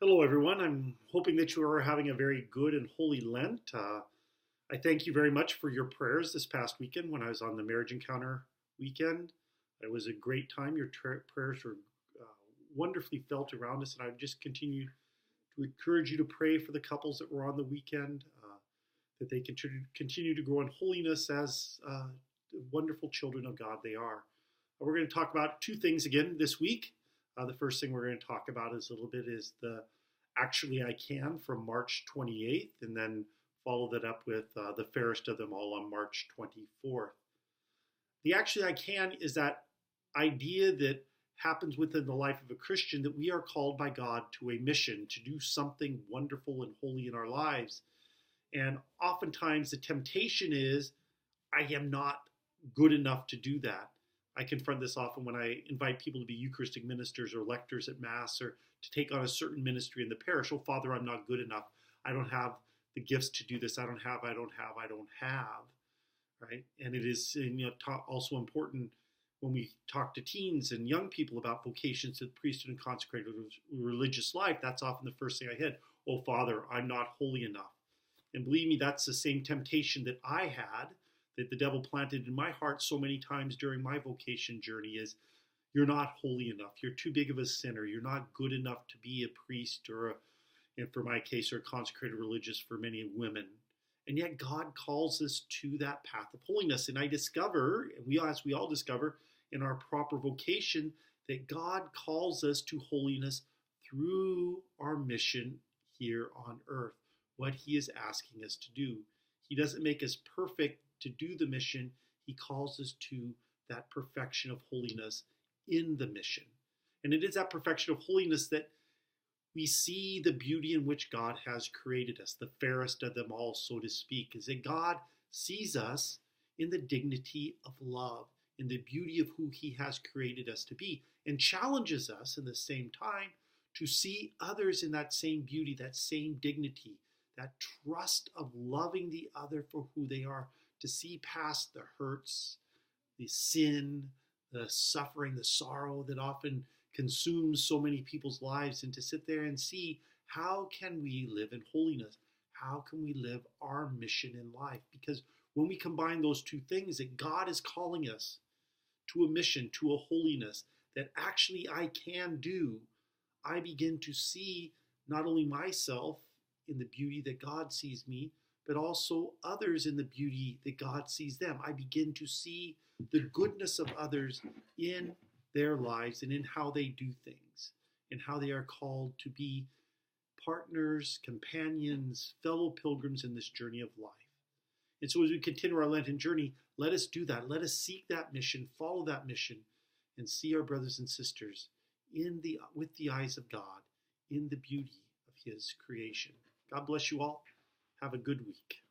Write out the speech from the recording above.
Hello, everyone. I'm hoping that you are having a very good and holy Lent. I thank you very much for your prayers this past weekend when I was on the Marriage Encounter weekend. It was a great time. Your prayers were uh, wonderfully felt around us, and I just continue to encourage you to pray for the couples that were on the weekend, that they continue to grow in holiness as the wonderful children of God they are. We're going to talk about two things again this week. The first thing we're going to talk about is a little bit is the Actually I Can from March 28th, and then follow that up with the fairest of them all on March 24th. The Actually I Can is that idea that happens within the life of a Christian that we are called by God to a mission, to do something wonderful and holy in our lives. And oftentimes the temptation is, I am not good enough to do that. I confront this often when I invite people to be Eucharistic ministers or lectors at Mass or to take on a certain ministry in the parish. Oh, Father, I'm not good enough. I don't have the gifts to do this. I don't have. Right? And it is also important when we talk to teens and young people about vocations to the priesthood and consecrated religious life. That's often the first thing I hit. Oh, Father, I'm not holy enough. And believe me, that's the same temptation that I had, that the devil planted in my heart so many times during my vocation journey is, you're not holy enough. You're too big of a sinner. You're not good enough to be a priest or, and for my case, or a consecrated religious for many women. And yet God calls us to that path of holiness. And I discover, and as we all discover in our proper vocation, that God calls us to holiness through our mission here on earth, what he is asking us to do. He doesn't make us perfect to do the mission. He calls us to that perfection of holiness in the mission. And it is that perfection of holiness that we see the beauty in which God has created us, the fairest of them all, so to speak, is that God sees us in the dignity of love, in the beauty of who he has created us to be, and challenges us in the same time to see others in that same beauty, that same dignity, that trust of loving the other for who they are, to see past the hurts, the sin, the suffering, the sorrow that often consumes so many people's lives, and to sit there and see, how can we live in holiness? How can we live our mission in life? Because when we combine those two things, that God is calling us to a mission, to a holiness that actually I can do, I begin to see not only myself in the beauty that God sees me, but also others in the beauty that God sees them. I begin to see the goodness of others in their lives and in how they do things, and how they are called to be partners, companions, fellow pilgrims in this journey of life. And so as we continue our Lenten journey, let us do that. Let us seek that mission, follow that mission, and see our brothers and sisters with the eyes of God, in the beauty of his creation. God bless you all. Have a good week.